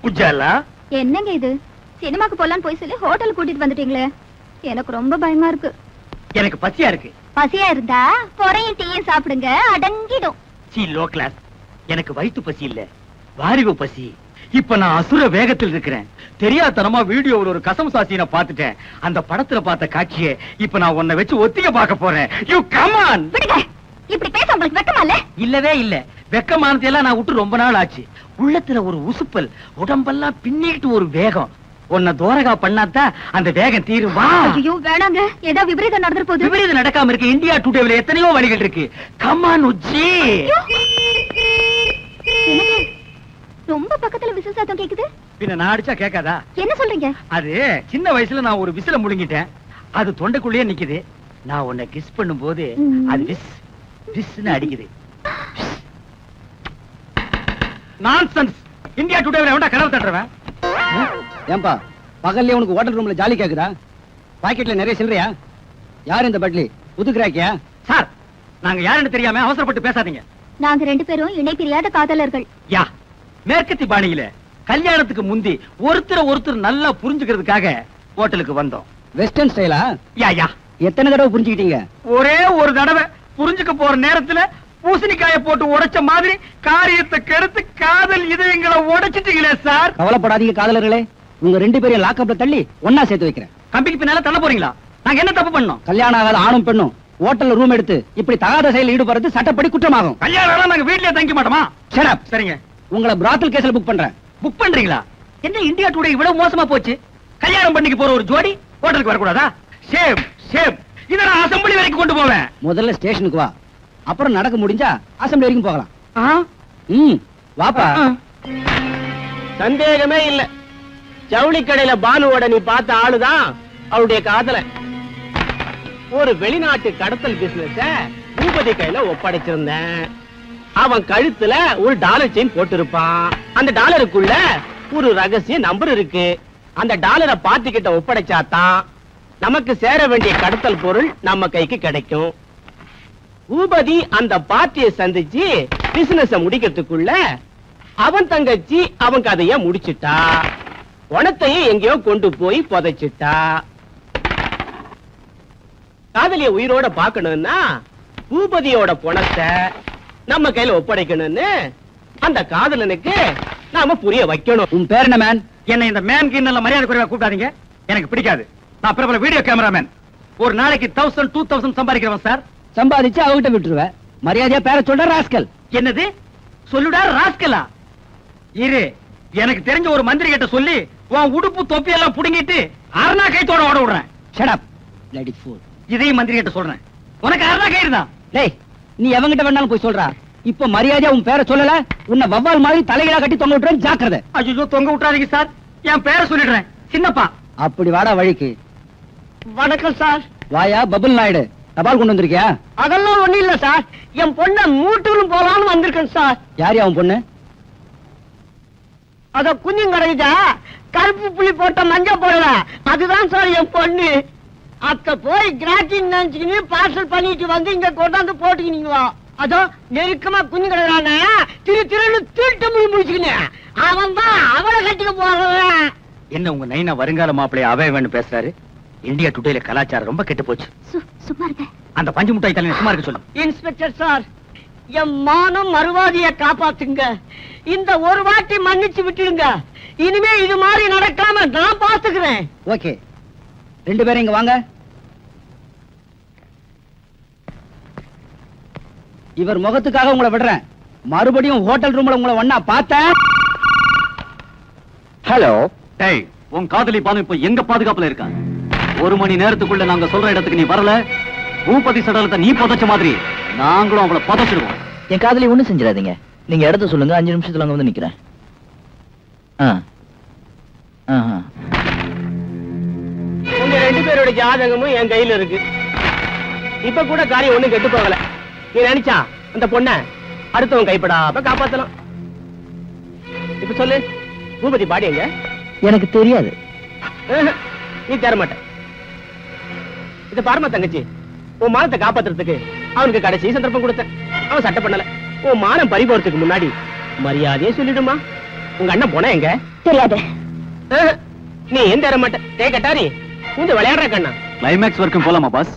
உஜாலா, என்னங்க இது? சினிமாக்கு போலான்னு போய் சொல்லி ஹோட்டல் கூட்டிட்டு வந்துட்டீங்களே, எனக்கு ரொம்ப பயமா இருக்கு. எனக்கு பசியா இருக்கு. பசியா இருந்தா பொறையும் டீயும் சாப்பிடுங்க, அடங்கிடும். C low class. எனக்கு வயிற்று பசி இல்ல, வாரிவு பசி. இப்ப நான் அசுர வேகத்தில் இருக்கிறேன். தெரியாதனமா வீடியோவில் ஒரு கசம் சாசியை பார்த்துட்டேன். அந்த படத்துல பார்த்த காட்சியை இப்ப நான் உன்னை வச்சு ஒத்திக பார்க்க போறேன். You come on. விடுங்க. இப்படி பேச உங்களுக்கு வெக்கமா இல்ல? இல்லவே இல்ல. வெக்கமானதெல்லாம் நான் விட்டு ரொம்ப நாள் ஆச்சு. உள்ளத்துல ஒரு உசுப்பல், உடம்பெல்லாம் பின்னிட்டு ஒரு வேகம். உன்னை தோரகா பண்ணாதான் அந்த வேகம் தீரும். வா. ஐயோ வேணாங்க, ஏதோ விபரீதம் நடந்துற போகுது. விபரீதம் நடக்காம இருக்கு. இந்தியா டுடேல எத்தனையோ வழிகள் இருக்கு. Come on Ujji. ரொம்ப பக்கத்துல விசில் சத்தம் கேக்குது. பின்ன நான் அடிச்சா கேட்காதா? என்ன சொல்றீங்க? அது சின்ன வயசுல நான் ஒரு விசில முழுங்கிட்டேன். அது தொண்டைக்குள்ளேயே நிக்குது. நான் உன்னை கிஸ் பண்ணும் போது அது விஸ் விஸ்னு அடிக்குது. நான்சென்ஸ். இந்தியா டுடேல எவன்டா கனவு தட்டுறவன்? ஏன்பா பகல்ல உனக்கு ஹோட்டல் ரூம்ல ஜாலி கேக்குதா? பாக்கெட்ல நிறைய சில்லறையா? யார் இந்த பட்லி? புதுக்குறாக்கியா? சார், நாங்க யாருன்னு தெரியாம அவசரப்பட்டு பேசாதீங்க. நாங்க ரெண்டு பேரும் இணை பிரியாத காதலர்கள். யா, மேற்கத்தி பாணியில கல்யாணத்துக்கு முந்தி ஒருத்தர் நல்லா புரிஞ்சுக்கிறதுக்காக ஹோட்டலுக்கு வந்தோம். வெஸ்டர்ன் ஸ்டைலா? யா யா. எத்தனை தடவை புரிஞ்சுக்கிட்டீங்க? ஒரே ஒரு தடவை. புரிஞ்சுக்க போற நேரத்துல பூசணிக்காய போட்டு உடைச்ச மாதிரி காரியத்தை கெடுத்து காதல் இதயங்களை உடைச்சிட்டீங்களே சார். கவலைப்படாதீங்க காதலர்களே, உங்க ரெண்டு பேரையும் லாக்அப்ல தள்ளி ஒன்னா சேர்த்து வைக்கிறேன். கம்பிக்கு பின்னால தள்ள போறீங்களா? நாங்க என்ன தப்பு பண்ணோம்? கல்யாணம் ஆகாத ஆணும் பெண்ணும் ஹோட்டல்ல ரூம் எடுத்து இப்படி தகாத செயலில் ஈடுபடுறது சட்டப்படி குற்றமாகும். கல்யாணம் நாங்க வீட்லயே தங்க மாட்டோமா? Shut up. சரிங்க. உங்களை பிராத்தல் கேஸ்ல புக் பண்றேன். புக் பண்றீங்களா? என்ன இந்தியா டுடே இவ்வளவு மோசமா போச்சு? கல்யாணம் பண்ணிக்கு போற ஒரு ஜோடி ஹோட்டலுக்கு வரக்கூடாதா? Same same. இத நான் அசெம்பிளி வரைக்கும் கொண்டு போவேன். முதல்ல ஸ்டேஷனுக்கு வா, அப்புறம் நடக்க முடிஞ்சா அசெம்பிளி வரைக்கும் போகலாம். வாப்பா. சந்தேகமே இல்ல, ஜவுளி கடையில பானுவோட நீ பார்த்த ஆளுதான் அவருடைய காதல. ஒரு வெளிநாட்டு கடத்தல் பிசினஸ பூபதி கையில ஒப்படைச்சிருந்தேன். அவன் கழுத்துல ஒரு டாலர் செயின் போட்டிருப்பான். அந்த டாலருக்குள்ள ஒரு ரகசிய நம்பர் இருக்கு. அந்த டாலரை பார்ட்டி கிட்ட ஒப்படைச்சாதான் நமக்கு சேர வேண்டிய கடத்தல் பொருள் நம்ம கைக்கு கிடைக்கும். பூபதி அந்த பார்ட்டியை சந்திச்சு பிசினஸ் முடிக்கிறதுக்குள்ள அவன் தங்கச்சி அவன் கதைய முடிச்சிட்டா. பணத்தையும் எங்கேயோ கொண்டு போய் புதைச்சிட்டா. காதலிய உயிரோட பார்க்கணும்னா பூபதியோட பணத்தை நம்ம கையில ஒப்படைக்கணும்னு அந்த காதலனுக்கு நாம புரிய வைக்கணும். உன் பேர் என்ன மேன்? என்ன இந்த மேன் கிண்ணல மரியாதை குறைவா கூப்பிடாதீங்க. எனக்கு பிடிக்காது. நான் பிரபல வீடியோ கேமராமேன். ஒரு நாளைக்கு 1000 2000 சம்பாதிக்கிறவன் சார். சம்பாதிச்சு அவகிட்ட விட்டுருவேன். மரியாதையா பேர சொல்ற ராஸ்கல். என்னது சொல்லுடா ராஸ்கலா? இரு, எனக்கு தெரிஞ்ச ஒரு மந்திரி கிட்ட சொல்லி உன் உடுப்பு தொப்பி எல்லாம் புடுங்கிட்டு அரணா கைத்தோட ஓட விடுறேன். Shut up, bloody fool. இதையும் மந்திரி கிட்ட சொல்றேன். உனக்கு அரணா கயிறு தான். டேய், நீ எவங்கிட்ட வேணாலும் போய் சொல்றா. இப்ப மரியாதையா உன் பேரை சொல்லல, உன்னை வவ்வால் மாதிரி தலைகீழா கட்டி தொங்க விட்டுறேன். ஜாக்கிரதை. ஐயோ, தொங்க விட்டுறாதீங்க சார். என் பேரை சொல்லிடுறேன், சின்னப்பா. அப்படி வாடா வழிக்கு. வணக்கம் சார். வாயா பபுல் நாயுடு, தபால் கொண்டு வந்திருக்கியா? அதெல்லாம் ஒண்ணு இல்ல சார், என் பொண்ண மூட்டூரும் போலான்னு வந்திருக்கேன் சார். யார் அவன் பொண்ணு? அத குஞ்சும் கிடைக்குதா, கருப்பு புள்ளி போட்ட மஞ்ச போடல, அதுதான் சார் என் பொண்ணு. அத்த போய் கிராக்கிங் நினைச்சுக்கின்னு பார்சல் பண்ணிட்டு வந்து இங்க கொண்டாந்து போட்டுக்கினீங்களா? அதோ நெருக்கமா குஞ்சு கிடைக்கிறான திருன்னு திருட்டு முடி முடிச்சுக்கினேன். அவன் தான் அவளை கட்டிக்க போறவன். என்ன உங்க நைனா வருங்கால மாப்பிள்ளைய அவே வேணும் பேசுறாரு? இந்தியா டுடேல கலாச்சாரம் ரொம்ப கெட்டு போச்சு. சும்மா இருங்க. அந்த பஞ்சு முட்டாய் தலைவன் சும்மா இருக்க சொல்லு. இன்ஸ்பெக்டர் சார், என் மானம் மறுவாதிய காப்பாத்துங்க. இந்த ஒரு வாட்டி மன்னிச்சு விட்டுடுங்க. இனிமே இது மாதிரி நடக்காம நான் பாத்துக்கிறேன். ஓகே, ரெண்டு பேரும் இங்க வாங்க. இவர் முகத்துக்காக உங்களை விடுறேன். மறுபடியும் ஹோட்டல் ரூம்ல உங்களை ஒண்ணா பார்த்தேன். ஹலோ. டேய், உன் காதலி பானு இப்ப எங்க பாதுகாப்புல இருக்கா? 1 மணி நேரத்துக்குள்ள நாங்க சொல்ற இடத்துக்கு நீ வரல, பூபதி சடலத்தை நீ புதைச்ச மாதிரி நாங்களும் அவளை புதைச்சிடுவோம். என் காதலி ஒண்ணும் செஞ்சிடாதீங்க. நீங்க இடத்த சொல்லுங்க, 5 நிமிஷத்துல அங்க வந்து நிக்கிறேன். உங்க 2 பேரோட ஜாதகமும் என் கையில இருக்கு. இப்ப கூட காரியம் ஒண்ணும் கெட்டு போகல. நீ நினைச்சா அந்த பொண்ண அடுத்தவன் கைப்படாம காப்பாத்தலாம். இப்ப சொல்லு, பூபதி பாடி எங்க? எனக்கு தெரியாது. நீ தர மாட்ட. இத பாருமா தங்கச்சி, உன் மானத்தை காப்பாத்துறதுக்கு அவனுக்கு கடைசி சந்தர்ப்பம் கொடுத்தேன். அவன் சட்டை பண்ணல. உன் மானம் பறி போறதுக்கு முன்னாடி மரியாதையே சொல்லிடுமா. உங்க அண்ணன் போன எங்க? தெரியாது. நீ ஏன் தர மாட்ட? டேய் கட்டாரி, இந்த விளையாடுற கண்ணா. கிளைமேக்ஸ் வரைக்கும் போலாமா பாஸ்?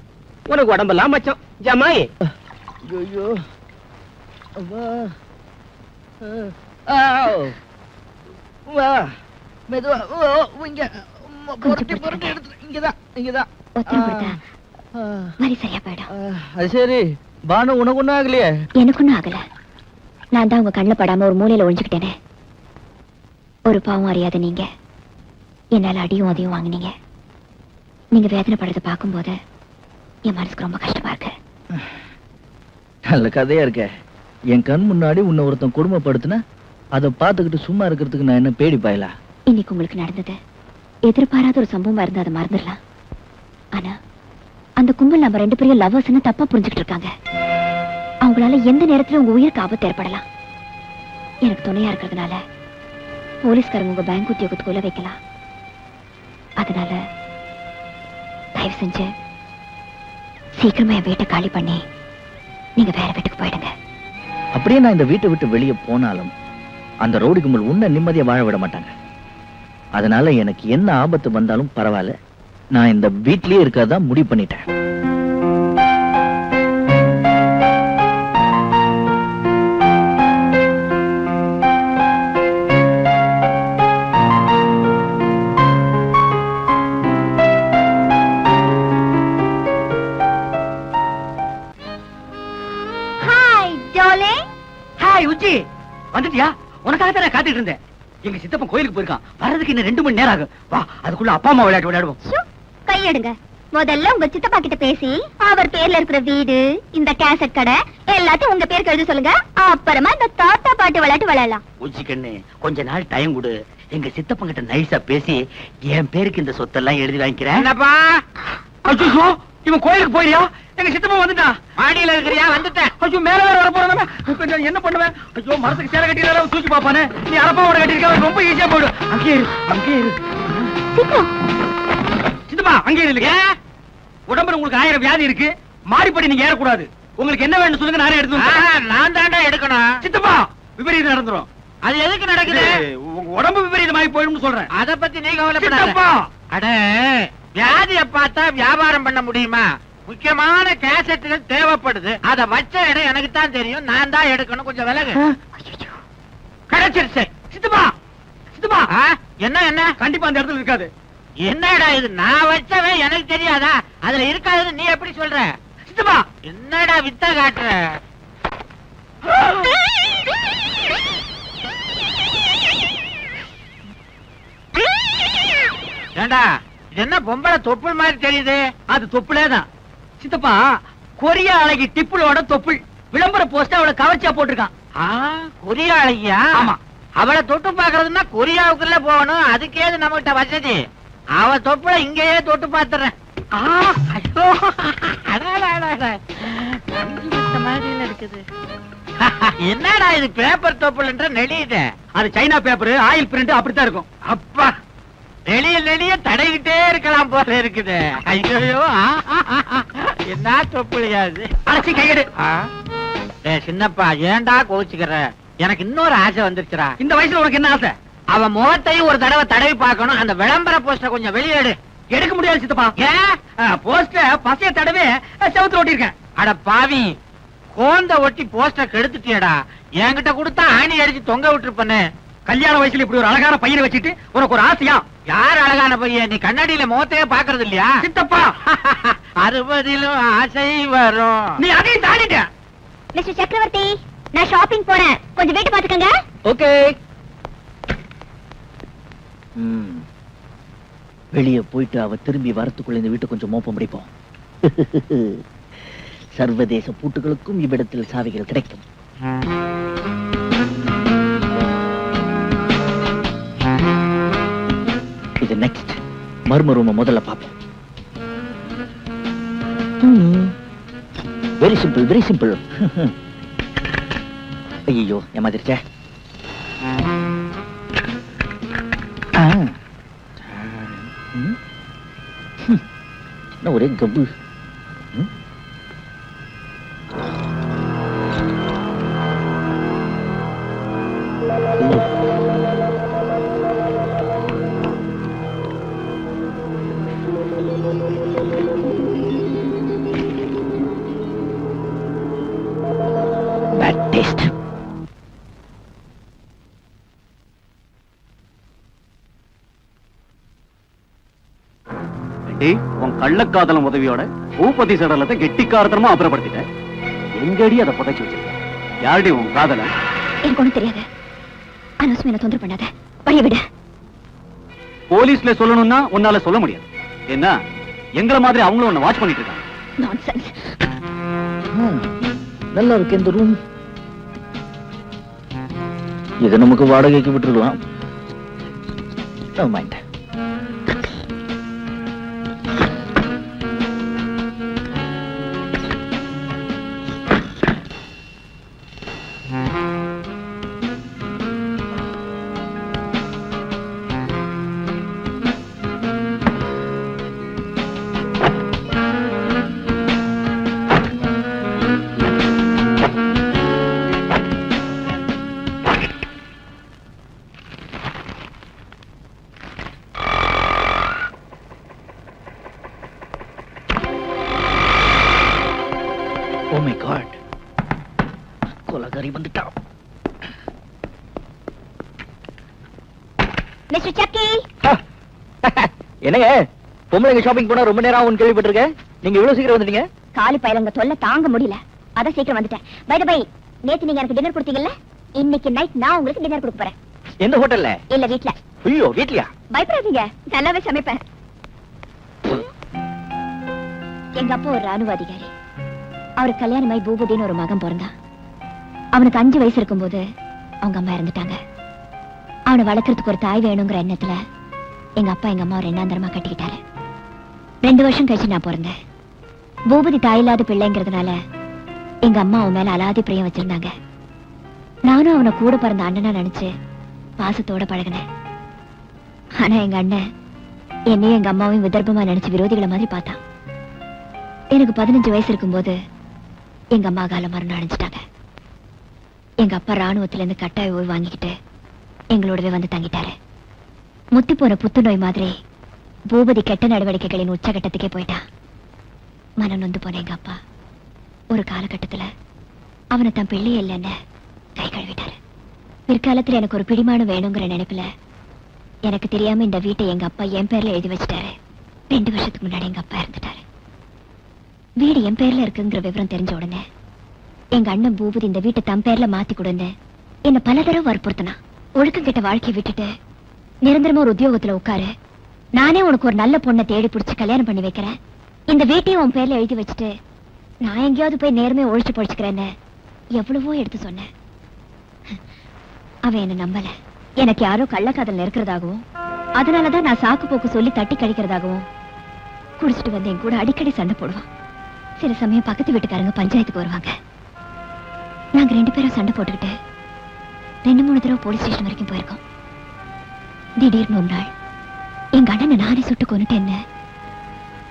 உனக்கு உடம்பெல்லாம் மச்சம். ஜமாய். ஐயோ வா வா மெதுவா இங்க புரட்டி எடுத்து இங்கதான் ஒத்தனை கொடுத்தா மாதிரி சரியா போயிடும். அது சரி. பானு உனக்கு ஒண்ணும் ஆகலையே? எனக்கு ஒண்ணும் ஆகல. நான் தான் உங்க கண்ணுல படாம ஒரு மூலையில ஒழிஞ்சுக்கிட்டேனே. ஒரு பாவம் அறியாத நீங்க என்னால அடியும் அதையும் வாங்கினீங்க. நீங்க வேதனைப்படுறத பார்க்கும்போது என் மனசுக்கு ரொம்ப கஷ்டமா இருக்கு. நல்ல கதையா இருக்க. என் கண் முன்னாடி உன்னை ஒருத்தன் கொடுமைப்படுத்தினா அதை பார்த்துக்கிட்டு சும்மா இருக்கிறதுக்கு நான் என்ன பேடி பாயலா? இன்னைக்கு உங்களுக்கு நடந்தது எதிர்பாராத ஒரு சம்பவமா இருந்தா அதை மறந்துடலாம். ஆனா அந்த கும்பல் நம்ம 2 பேரும் லவ்வர்ஸ்னு தப்பா புரிஞ்சுக்கிட்டு இருக்காங்க. அவங்களால எந்த நேரத்திலும் உங்க உயிருக்கு ஆபத்து ஏற்படலாம். எனக்கு துணையா இருக்கிறதுனால போலீஸ்காரங்க உங்க பேங்க் உத்தியோகத்துக்குள்ள வைக்கலாம். அதனால தயவு செஞ்சு சீக்கிரமா என் வீட்டை காலி பண்ணி நீங்க வேற வீட்டுக்கு போயிடுங்க. அப்படியே நான் இந்த வீட்டை விட்டு வெளியே போனாலும் அந்த ரவுடி கும்பல் உன்னை நிம்மதியா வாழ விட மாட்டாங்க. அதனால எனக்கு என்ன ஆபத்து வந்தாலும் பரவாயில்ல, நான் இந்த வீட்லயே இருக்காதான் முடிவு பண்ணிட்டேன். Hi darling. ஹாய் உச்சி, வந்துட்டியா? உனக்காக தான் நான் காத்துட்டு இருந்தேன். எங்க சித்தப்பன் கோயிலுக்கு போயிருக்கான். வர்றதுக்கு இன்னும் 2 மணி நேரம் ஆகும். வா, அதுக்குள்ள அப்பா அம்மா விளையாட்டு விளையாடுவோம். கையெடுங்க. முதல்ல உங்க சித்தப்பா கிட்ட பேசி அவர் பேர்ல இருக்கிற வீடு, இந்த கேசட் கடை எல்லாத்தையும் உங்க பேருக்கு எழுத சொல்லுங்க. அப்புறமா இந்த தாத்தா பாட்டு விளையாட்டு விளையாடலாம். உச்சி கண்ணு, கொஞ்ச நாள் டைம் கொடு. எங்க சித்தப்பன் கிட்ட நைஸா பேசி என் பேருக்கு இந்த சொத்தெல்லாம் எழுதி வாங்கிக்கிறேன். என்னப்பா? ஐயோ, இவன் கோயிலுக்கு போயிரியா? எங்க சித்தப்பன் வந்துட்டான். மாடியில இருக்கிறியா? வந்துட்டேன். ஐயோ, மேல வேற வர போறேன். என்ன பண்ணுவேன்? ஐயோ, மரத்துக்கு சேலை கட்டினால தூக்கி பாப்பானே. நீ அரப்பாவோட கட்டிருக்க, ரொம்ப ஈஸியா போயிடு. அங்கே இரு, அங்கே இரு. சீக்கிரம். சித்தப்பா, அங்கே இருங்க. உடம்புல உங்களுக்கு 1000 வியாதி இருக்கு. மாடிப்படி நீங்க ஏறக்கூடாது. உங்களுக்கு என்ன வேணும் சொல்லுங்க, நானே எடுத்து வந்து. நான் தாண்டா எடுக்கணும். சித்தப்பா, விபரீதம் நடந்துரும். அது எதுக்கு நடக்குது? உங்க உடம்பு விபரீதமாயி போயிடும்னு சொல்றேன். அத பத்தி நீ கவலைப்படாத. சித்தப்பா, அட, வியாதிய பார்த்தா வியாபாரம் பண்ண முடியுமா? முக்கியமான கேசட்டுகள் தேவைப்படுது. அத வச்ச இடம் எனக்கு தான் தெரியும். நான் தான் எடுக்கணும். கொஞ்சம் விலகு. கிடைச்சிருச்சு. சித்தப்பா, சித்தப்பா, என்ன என்ன? கண்டிப்பா அந்த இடத்துல இருக்காது. என்னடா இது? நான் வச்சவன் எனக்கு தெரியாதா? அதுல இருக்காதுன்னு நீ எப்படி சொல்ற? சித்தப்பா, என்னடா வித்த காட்டுற? ஏண்டா, இது என்ன பொம்பளை தொப்புள் மாதிரி தெரியுது? அது தொப்புளேதான். சித்தப்பா, கொரியா அழகி டிப்புளோட தொப்புள் விளம்பர போஸ்ட் அவளை கவர்ச்சியா போட்டிருக்கான். கொரியா அழகியா? ஆமா. அவளை தொட்டு பாக்குறதுன்னா கொரியாவுக்குள்ள போகணும். அதுக்கேது நம்ம கிட்ட வசதி. அவ தொப்புல இங்கேயே தொட்டு பாத்துறேன். ஐயோ, என்னடா இது? பேப்பர் தொப்புல்ன்ற நெளியுது. அது சைனா பேப்பர், ஆயில் பிரிண்ட் அப்படித்தான் இருக்கும். அப்பா, நெளிய நெளிய தடவிட்டே இருக்கலாம் போல இருக்குது. ஐயோ, என்ன தொப்புளியாது? அலசி கையெடு. சின்னப்பா, ஏன்டா கோச்சுக்கிற? எனக்கு இன்னொரு ஆசை வந்துருச்சுடா. இந்த வயசுல உனக்கு என்ன ஆசை? அவன் முகத்தையும் ஒரு தடவை தடவி பார்க்கணும். அந்த விளம்பர போஸ்டர் கொஞ்சம் வெளியேடு. எடுக்க முடியாது சித்தப்பா. ஏன்? போஸ்டர் பசைய தடவை செவுத்துல ஓட்டிருக்கேன். அட பாவி, கோந்த ஒட்டி போஸ்டர் கெடுத்துட்டியடா. என்கிட்ட கொடுத்தா ஆணி அடிச்சு தொங்க விட்டுருப்பனே. கல்யாண வயசுல இப்படி ஒரு அழகான பையனை வச்சுட்டு உனக்கு ஒரு ஆசையா? யார் அழகான பையன்? நீ கண்ணாடியில முகத்தையே பாக்குறது இல்லையா? சித்தப்பா, 60லும் ஆசை வரும். நீ அதையும் தாண்டிட்ட. மிஸ்டர் சக்கரவர்த்தி, நான் ஷாப்பிங் போறேன். கொஞ்சம் வீட்டு பாத்துக்கங்க. ஓகே. வெளியே போயிட்டு அவ திரும்பி வரத்துக்குள்ள இந்த வீட்டை கொஞ்சம் மோப்பம் பிடிப்போம். சர்வதேச பூட்டுகளுக்கும் இவ்விடத்தில் சாவிகள் கிடைக்கும். இது நெக்ஸ்ட். மர்ம ரூம முதல்ல பார்ப்போம். Very simple, very simple. ஐயோ, ஏமாதிருச்சே. ஒரே கப்பு. உன் கள்ளக்காதலம் உதவியோட பூபதி சடலத்தை கெட்டிக்காரத்தனமா அப்புறப்படுத்திட்ட. எங்கடி அதை புதைச்சு வச்சிருக்க? யாருடி உன் காதலன்? எனக்கு ஒண்ணும் தெரியாது. அனசுமே என்ன தொந்தரவு பண்ணாத, வழிய விடு. போலீஸ்ல சொல்லணும்னா உன்னால சொல்ல முடியாது. என்ன எங்கள மாதிரி அவங்களும் உன்னை வாட்ச் பண்ணிட்டு இருக்காங்க. நான்சென்ஸ். நல்லா இருக்கு இந்த ரூம். இதை நமக்கு வாடகைக்கு விட்டுருலாம். மைண்ட். Oh my God. கொலகாரி வந்துட்டா. மிஸ்டர் சக்கி. என்னங்க பொம்பளைங்க ஷாப்பிங் போனா ரொம்ப நேரம் ஆகும் கேள்விப்பட்டிருக்கேன். நீங்க இவ்வளவு சீக்கிரம் வந்துட்டீங்க? காலி பையலங்க தொல்லை தாங்க முடியல, அத சீக்கிரம் வந்துட்டேன். பை த பை, நேத்து நீங்க எனக்கு டின்னர் கொடுத்தீங்கல்ல, இன்னைக்கு நைட் நான் உங்களுக்கு டின்னர் கொடுக்க போறேன். எந்த ஹோட்டல்ல? இல்ல வீட்ல. ஐயோ வீட்லயா? பயப்படாதீங்க, நல்லாவே சமைப்பேன். எங்க அப்பா ஒரு ராணுவ அதிகாரி. அவருக்கு கல்யாணமாய் பூபதின்னு ஒரு மகன் பிறந்தான். அவனுக்கு 5 வயசு இருக்கும்போது அவங்க அம்மா இறந்துட்டாங்க. அவனை வளர்க்கறதுக்கு ஒரு தாய் வேணுங்கிற எண்ணத்துல எங்க அப்பா எங்க அம்மா ஒரு எண்ணாந்தரமா கட்டிக்கிட்டாரு. 2 வருஷம் கழிச்சு நான் பிறந்தேன். பூபதி தாயில்லாத பிள்ளைங்கிறதுனால எங்க அம்மா அவன் மேல அலாதி பிரியம் வச்சிருந்தாங்க. நானும் அவனை கூட பிறந்த அண்ணனா நினைச்சு பாசத்தோட பழகினேன். ஆனா எங்க அண்ணன் என்னையும் எங்க அம்மாவையும் விதர்ப்பமா நினைச்சு விரோதிகளை மாதிரி பார்த்தான். எனக்கு 15 வயசு இருக்கும்போது எங்க அம்மா கால மரணம் அடைஞ்சிட்டாங்க. எங்க அப்பா ராணுவத்துல இருந்து கட்டாய ஓய்வு வாங்கிக்கிட்டு எங்களோடவே வந்து தங்கிட்டாரு. முத்தி போன புத்துநோய் மாதிரி பூபதி கெட்ட நடவடிக்கைகளின் உச்சகட்டத்துக்கே போயிட்டான். மனம் நொந்து போன எங்க அப்பா ஒரு காலகட்டத்துல அவனை தன் பிள்ளை இல்லைன்னு கை கழுவிட்டாரு. பிற்காலத்துல எனக்கு ஒரு பிடிமானம் வேணுங்கிற நினைப்புல எனக்கு தெரியாம இந்த வீட்டை எங்க அப்பா என் பேர்ல எழுதி வச்சுட்டாரு. 2 வருஷத்துக்கு முன்னாடி எங்க அப்பா இறந்துட்டாரு. வீடு என் பேர்ல இருக்குங்கிற விவரம் தெரிஞ்ச உடனே எங்க அண்ணன் பூபதி இந்த வீட்டை தன் பேர்ல மாத்தி கொடுன்னு என்ன பல தடவை வற்புறுத்தினா. ஒழுக்கம் கெட்ட வாழ்க்கையை விட்டுட்டு நிரந்தரமா ஒரு உத்தியோகத்துல உட்காரு, நானே உனக்கு ஒரு நல்ல பொண்ணை தேடி பிடிச்சு கல்யாணம் பண்ணி வைக்கிறேன், இந்த வீட்டையும் உன் பேர்ல எழுதி வச்சுட்டு நான் எங்கேயாவது போய் நேர்மையை ஒழிச்சு பொழிச்சுக்கிறேன்னு எவ்வளவோ எடுத்து சொன்னேன். அவன் என்ன நம்பல. எனக்கு யாரோ கள்ளக்காதல் இருக்கிறதாகவும் அதனாலதான் நான் சாக்கு போக்கு சொல்லி தட்டி கழிக்கிறதாகவும் குடிச்சிட்டு வந்து என் கூட அடிக்கடி சண்டை போடுவான். சில சமயம் பக்கத்து வீட்டுக்காரங்க பஞ்சாயத்துக்கு வருவாங்க. நாங்க 2 பேரும் சண்டை போட்டுக்கிட்டு 2-3 தடவை போலீஸ் ஸ்டேஷன் வரைக்கும் போயிருக்கோம். திடீர்னு ஒரு நாள் எங்க அண்ணனை நானே சுட்டு கொன்னுட்டேன்னு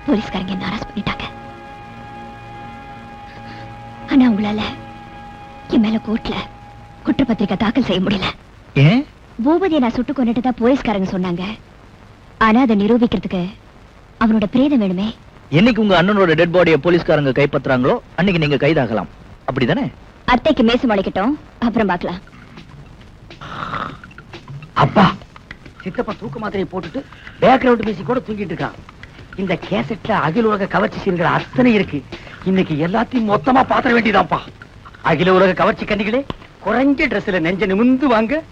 போலீஸ்காரங்க என்ன அரெஸ்ட் பண்ணிட்டாங்க. ஆனா உங்களால என் மேல கோர்ட்ல குற்றப்பத்திரிக்கை தாக்கல் செய்ய முடியல. ஏன்? பூபதியை நான் சுட்டு கொண்டுட்டுதான் போலீஸ்காரங்க சொன்னாங்க. ஆனா அதை நிரூபிக்கிறதுக்கு அவனோட பிரேதம் வேணுமே. என்னைக்கு உங்க அண்ணனோட டெட் பாடியை போலீஸ்காரங்க கைப்பற்றாங்களோ அன்னைக்கு நீங்க கைதாகலாம், அப்படிதானே? அத்தைக்கு மேசு முளைக்கட்டும், அப்புறம் பார்க்கலாம். அப்பா சித்தப்பா தூக்க மாத்திரையை போட்டுட்டு பேக்ரவுண்ட் மியூசிக் கூட தூங்கிட்டு இருக்கான். இந்த கேசட்ல அகில உலக கவர்ச்சி சீன்கள் அத்தனை இருக்கு. இன்னைக்கு எல்லாத்தையும் மொத்தமா பாத்திர வேண்டியதான்ப்பா. அகில உலக கவர்ச்சி கண்ணிகளே, குறைஞ்ச ட்ரெஸ்ல நெஞ்ச நிமிந்து வாங்க.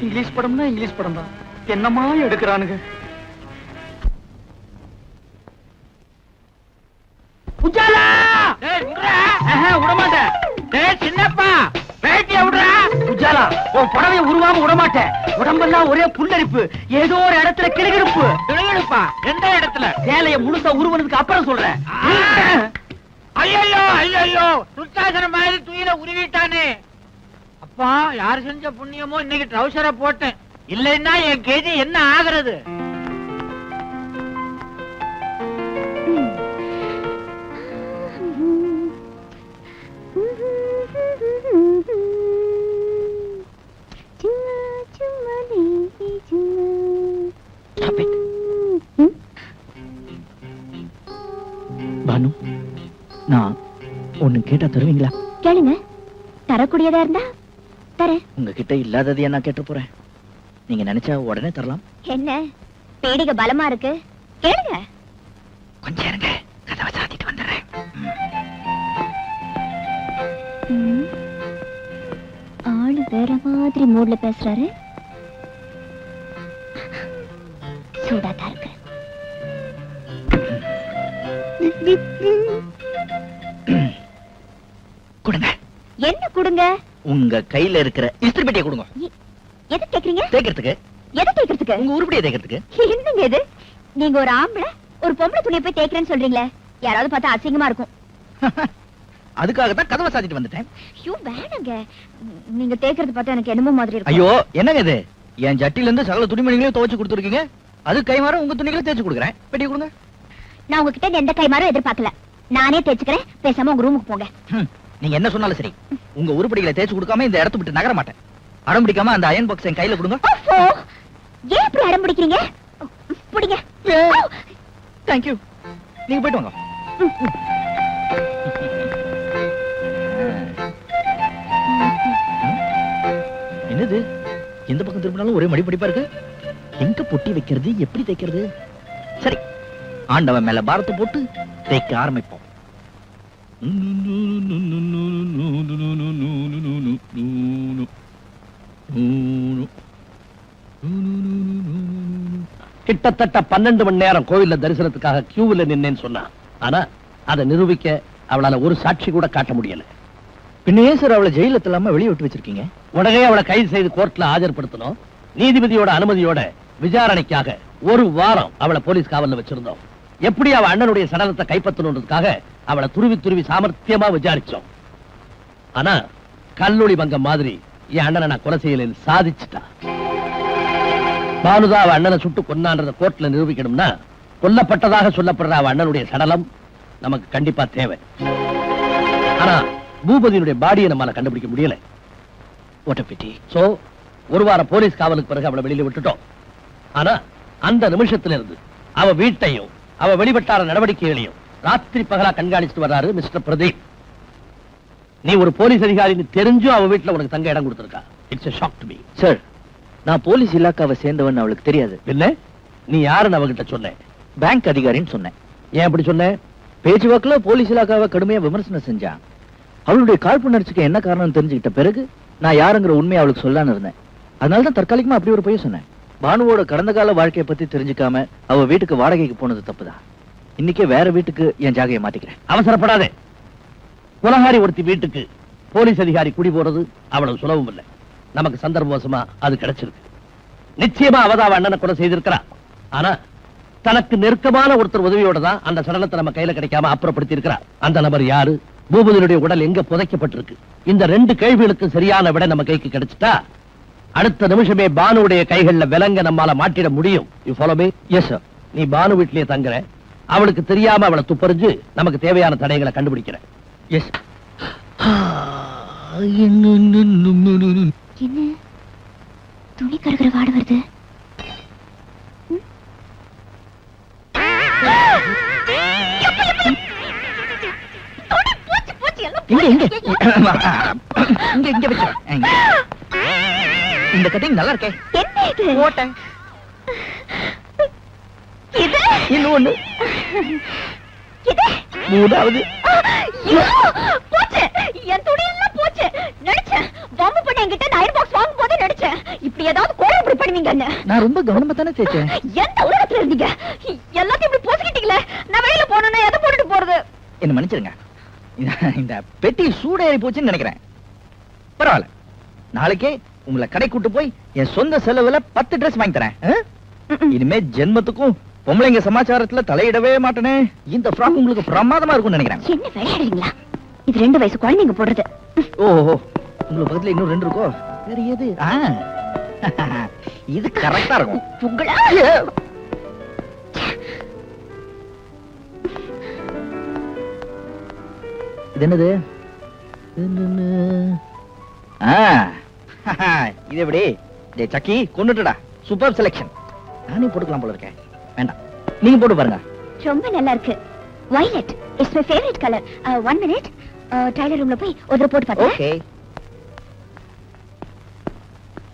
இங்கிலீஷ் படம்னா இங்கிலீஷ் படம் தான், என்னமா எடுக்கிறானுங்க. உடம்பெல்லாம் ஒரே புல்லரிப்பு, ஏதோ ஒரு இடத்துல கிளுகிழுப்பு. கிளுகிழுப்பா? எந்த இடத்துல? சேலைய முழுசா உருவனதுக்கு அப்புறம் சொல்றேன். ஐயோ ஐயோ, சுத்தாசனம் மாதிரி துயில உருவிட்டானே. அப்பா, யாரு செஞ்ச புண்ணியமோ இன்னைக்கு ட்ரௌசரை போட்டேன். இல்லைன்னா என் கேஜி என்ன ஆகுறது? Stop it. கேட்டா தருவீங்களா? கேளுங்க. தரக்கூடியதா இருந்தா தரேன். உங்ககிட்ட இல்லாதது என்ன கேட்டு போறேன். நீங்க நினைச்சா உடனே தரலாம். என்ன பேடிக பலமா இருக்கு? கேளுங்க. கொஞ்சம் இருங்க, கதவை சாத்திட்டு வந்துடுறேன். ஆளு வேற மாதிரி மூட்ல பேசுறாரு. சூடாதான் இருக்கு. கொடுங்க. என்ன கொடுங்க? உங்க கையில இருக்கிற இஸ்திரி பெட்டியை கொடுங்க. எது கேக்குறீங்க? தேய்க்கிறதுக்கு. எது தேய்க்கிறதுக்கு? உங்க உருப்படியை தேய்க்கிறதுக்கு. என்னங்க இது? நீங்க ஒரு ஆம்பளை ஒரு பொம்பளை துணியை போய் தேய்க்கிறேன்னு சொல்றீங்களே, யாராவது பார்த்தா அசிங்கமா இருக்கும். அதுக்காகத்தான் கதவை சாத்திட்டு வந்துட்டேன். ஐயோ வேணாங்க, நீங்க தேய்க்கிறது பார்த்தா எனக்கு என்னமோ மாதிரி இருக்கு. ஐயோ என்னங்க இது? என் ஜட்டில இருந்து சகல துணிமணிகளையும் துவைச்சு கொடுத்துருக்கீங்க. அது கைமாற உங்க துணிகளை தேய்ச்சு கொடுக்குறேன். பெட்டி கொடுங்க. நான் உங்ககிட்ட எந்த கைமாறும் எதிர்பார்க்கல. நானே தேய்ச்சுக்கிறேன். பேசாம உங்க ரூமுக்கு போங்க. நீங்க என்ன சொன்னாலும் சரி, உங்க உருப்படிகளை தேய்ச்சு கொடுக்காம இந்த இடத்தை விட்டு நகர மாட்டேன். அடம் பிடிக்காம அந்த அயன் பாக்ஸ் என் கையில கொடுங்க. ஏன் இப்படி அடம் பிடிக்கிறீங்க? பிடிங்க. Thank you. நீங்க போயிட்டு வாங்க. என்னது எந்த பக்கம் திரும்பினாலும் ஒரே மடிப்படிப்பா இருக்கு. எங்க பொட்டி வைக்கிறது, எப்படி தைக்கிறது? சரி, ஆண்டவன் மேல பாரத்தை போட்டு தேய்க்க ஆரம்பிப்போம். கிட்டத்தட்ட 12 மணி நேரம் கோயில்ல தரிசனத்துக்காக கியூவில் நின்னேன்னு சொன்னா, ஆனா அதை நிரூபிக்க அவளால ஒரு சாட்சி கூட காட்ட முடியல. பின்ன ஏன் சார் அவளை ஜெயில தள்ளாம வெளியே விட்டு வச்சிருக்கீங்க? உடனே அவளை கைது செய்து கோர்ட்ல ஆஜர்படுத்தணும். நீதிபதியோட அனுமதியோட விசாரணைக்காக ஒரு வாரம் அவளை போலீஸ் காவல்ல வச்சிருந்தோம். எப்படி அவ அண்ணனுடைய சடலத்தை கைப்பற்றணுன்றதுக்காக அவளை துருவி துருவி சாமர்த்தியமா விசாரிச்சோம். ஆனா கல்லூரி பங்கம் மாதிரி என் அண்ணனை நான் கொலை செய்யல சாதிச்சுட்டா. பானுதா அவ அண்ணனை சுட்டு கொன்னான்றத கோர்ட்ல நிரூபிக்கணும்னா கொல்லப்பட்டதாக சொல்லப்படுற அவ அண்ணனுடைய சடலம் நமக்கு கண்டிப்பா தேவை. ஆனா பூபதியினுடைய பாடியை நம்மால கண்டுபிடிக்க முடியல. சோ ஒரு வாரம் போலீஸ் காவலுக்கு பிறகு அவளை வெளியில விட்டுட்டோம். ஆனா அந்த நிமிஷத்துல இருந்து அவ வீட்டையும் அவ வெளிவட்டார நடவடிக்கைகளையும் ராத்திரி பகலா கண்காணிச்சுட்டு வர்றாரு மிஸ்டர் பிரதீப். நீ ஒரு போலீஸ் அதிகாரின்னு தெரிஞ்சும் அவ வீட்டுல உனக்கு தங்க இடம் கொடுத்திருக்கா. It's a shock to me. Sir, நான் போலீஸ் இலாக்காவை சேர்ந்தவன் அவளுக்கு தெரியாது. இல்ல, நீ யாருன்னு அவகிட்ட சொன்ன? பேங்க் அதிகாரின்னு சொன்னேன். ஏன் அப்படி சொன்ன? பேச்சுவாக்குல போலீஸ் இலாக்காவை கடுமையா விமர்சனம் செஞ்சான். அவளுடைய காழ்ப்புணர்ச்சிக்கு என்ன காரணம் தெரிஞ்சுக்கிட்ட பிறகு நான் யாருங்கிற உண்மையை அவளுக்கு சொல்லான்னு இருந்தேன். அதனாலதான் தற்காலிகமா அப்படி ஒரு பொய்ய சொன்னேன். பானுவோட கடந்த கால வாழ்க்கையை பத்தி தெரிஞ்சுக்காம அவ வீட்டுக்கு வாடகைக்கு போனது தப்புதான். இன்னைக்கே வேற வீட்டுக்கு என் ஜாகையை மாத்திக்கிறேன். அவசரப்படாதே. குலகாரி ஒருத்தி வீட்டுக்கு போலீஸ் அதிகாரி குடி போறது அவ்வளவு சுலபம் இல்லை. நமக்கு சந்தர்ப்பவசமா அது கிடைச்சிருக்கு. நிச்சயமா அவதான் அண்ணனை கொலை செய்திருக்கிறா. ஆனா தனக்கு நெருக்கமான ஒருத்தர் உதவியோட தான் அந்த சடலத்தை நம்ம கையில கிடைக்காம அப்புறப்படுத்தி இருக்கிறா. அந்த நபர் யாரு? பூபதியுடைய உடல் எங்க புதைக்கப்பட்டிருக்கு? இந்த 2 கேள்விகளுக்கு சரியான விட நம்ம கைக்கு கிடைச்சிட்டா அடுத்த நிமிஷமே பானுடைய கைகள்ல விலங்க நம்மால மாட்டிட முடியும். You follow me? Yes sir. நீ பானு வீட்லயே தங்குற. அவளுக்கு தெரியாம அவளை துப்பறிஞ்சு நமக்கு தேவையான தடயங்களை கண்டுபிடிக்கிற. எஸ். என்ன துணி கருகிற வாட வருது? இந்த கட்டிங் நல்லா இருக்கே. என்ன இது? ஓட்டை. இது இன்னொன்னு. இது மூணாவது. போச்சு, என் துணி எல்லாம் போச்சு. நினைச்சேன் பாம்பு பண்ண என்கிட்ட அயர் பாக்ஸ் வாங்கும் போதே நினைச்சேன் இப்படி ஏதாவது கோழை இப்படி பண்ணுவீங்கன்னு. நான் ரொம்ப கவனமா தானே தேய்ச்சேன். எந்த உலகத்துல இருந்தீங்க? எல்லாத்தையும் இப்படி போச்சுக்கிட்டீங்களே. நான் வெளியில போனோம்னா எதை போட்டுட்டு போறது? என்ன மன்னிச்சிருங்க. இந்த பெட்டி சூடேறி போச்சுன்னு நினைக்கிறேன். பரவாயில்ல, நாளைக்கே உங்களை கடை கூட்டு போய் என் சொந்த செலவுல 10 ட்ரெஸ் வாங்கி தரேன். இனிமே ஜென்மத்துக்கும் பொம்பளைங்க சமாச்சாரத்துல தலையிடவே மாட்டேனே. இந்த ஃப்ராக் உங்களுக்கு பிரமாதமா இருக்கும்னு நினைக்கிறேன். என்ன விளையாடுறீங்களா? இது 2 வயசு குழந்தைங்க போடுறது. ஓஹோ, உங்களுக்கு பக்கத்துல இன்னும் 2 இருக்கோ? வேற எது? இது கரெக்டா இருக்கும். உங்களா? இது என்னது? இது எப்படி? டேய் சக்கி, கொன்னுட்டடா. Super selection. நானே போட்டுக்கலாம் போல இருக்கேன். வேண்டாம், நீங்க போட்டு பாருங்க. ரொம்ப நல்லா இருக்கு. Violet is my favourite colour. 1 minute. Trailer ரூம்ல போய் ஒரு போட்டு பார்த்தேன். ஓகே.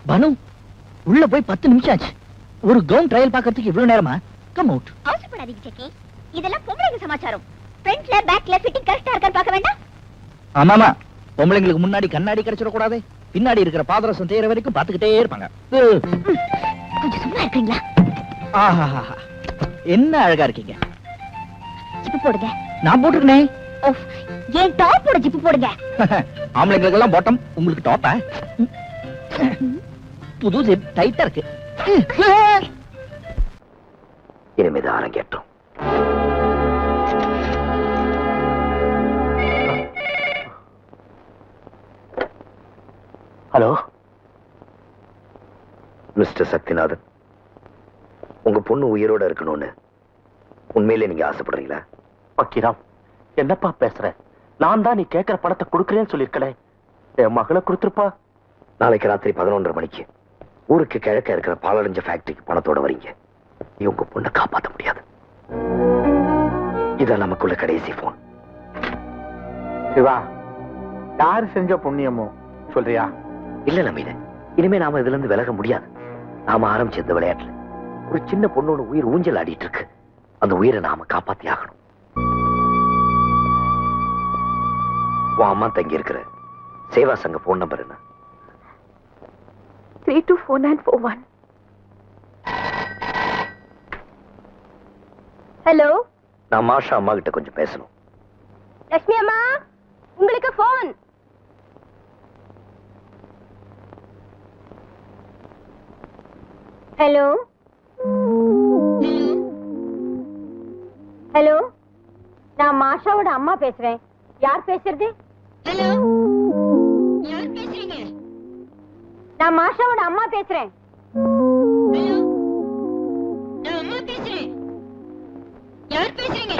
பானு, உள்ள போய் 10 நிமிஷம் ஆச்சு. ஒரு கவுன் ட்ரையல் பார்க்கிறதுக்கு இவ்வளவு நேரமா? Come out. அவசரப்படாதீங்க செக்கி. இதெல்லாம் பொம்பளைங்க சமாச்சாரம். ஃப்ரண்ட்ல பேக்ல ஃபிட்டிங் கரெக்ட்டா இருக்கான்னு பார்க்க வேண்டாம். ஆமாமா, பொம்பளைங்களுக்கு முன்னாடி கண்ணாடி கிடைச்சிட கூடாது. பின்னாடி இருக்கிற பாதரசம் தேய்ற வரைக்கும் பாத்துக்கிட்டே இருப்பாங்க. கொஞ்சம் சும்மா இருக்கீங்களா? ஆஹா, என்ன அழகா இருக்கீங்க. ஜிப்பு போடுங்க. நான் போட்டுருக்கேன். ஓஃப், ஏன் டாப்போட ஜிப்பு போடுங்க. ஆம்பளைங்களுக்கு எல்லாம் பாட்டம், உங்களுக்கு டாப்பா? புது ஜிப் டைட்டா இருக்கு. இனிமேதான் அரங்கேற்றம். ஹலோ மிஸ்டர் சக்திநாதன், உங்க பொண்ணு உயிரோட இருக்கணும்னு உண்மையிலே நீங்க ஆசைப்படுறீங்களா? பக்கிராம், என்னப்பா பேசுற? நான் தான் நீ கேட்கிற பணத்தை கொடுக்கறேன்னு சொல்லிருக்கல. என் மகளை கொடுத்துருப்பா. நாளைக்கு ராத்திரி 11:30 மணிக்கு ஊருக்கு கிழக்க இருக்கிற பாலடைஞ்ச ஃபேக்டரிக்கு பணத்தோட வரீங்க. நீ உங்க பொண்ணை காப்பாற்ற முடியாது. இதான் நமக்குள்ள கடைசி போன். சிவா, யாரு செஞ்ச புண்ணியமோ சொல்றியா? இல்ல நம்பின, இனிமே நாம இதுல இருந்து விலக முடியாது. நாம ஆரம்பிச்ச இந்த விளையாட்டுல ஒரு சின்ன பொண்ணோட உயிர் ஊஞ்சல் ஆடிட்டு இருக்கு. அந்த உயிரை நாம காப்பாத்தி ஆகணும். உன் அம்மா தங்கி இருக்கிற சேவா சங்க போன் நம்பர் என்ன? 324941. ஹலோ, நான் மாஷா அம்மா கிட்ட கொஞ்சம் பேசணும். லட்சுமி அம்மா, உங்களுக்கு போன். ஹலோ ஹலோ, நான் மாஷாவோட அம்மா பேசுறேன். யார் பேசுறது? ஹலோ, யார் பேசுறீங்க? நான் மாஷாவோட அம்மா பேசுறேன். ஹலோ, நான் அம்மா பேசுறேன். யார் பேசுறீங்க?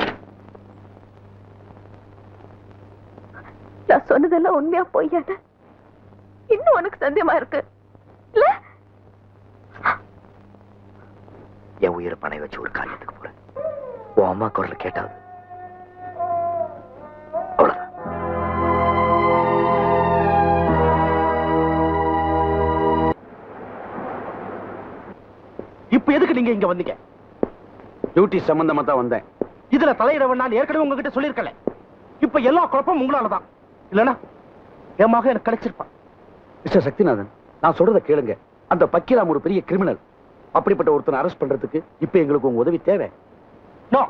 நான் சொன்னதெல்லாம் உண்மையா பொய்யான இன்னும் உனக்கு சந்தேகமா இருக்கு இல்ல? என் உயிரை பணை வச்சு ஒரு காரியத்துக்கு போறேன். உன் அம்மா குரல் கேட்டாது. அவ்வளவுதான். இப்ப எதுக்கு நீங்க இங்க வந்தீங்க? டியூட்டி சம்பந்தமா தான் வந்தேன். இதுல தலையிடவன் நான் ஏற்கனவே உங்ககிட்ட சொல்லிருக்கல. இப்ப எல்லா குழப்பமும் உங்களாலதான். இல்லனா என் மகன் எனக்கு கிடைச்சிருப்பான். மிஸ்டர் சக்திநாதன், நான் சொல்றத கேளுங்க. அந்த பக்கீராம் ஒரு பெரிய கிரிமினல். அப்படிப்பட்ட ஒருத்தனை அரெஸ்ட் பண்றதுக்கு இப்ப எங்களுக்கு உங்க உதவி தேவை. நோ,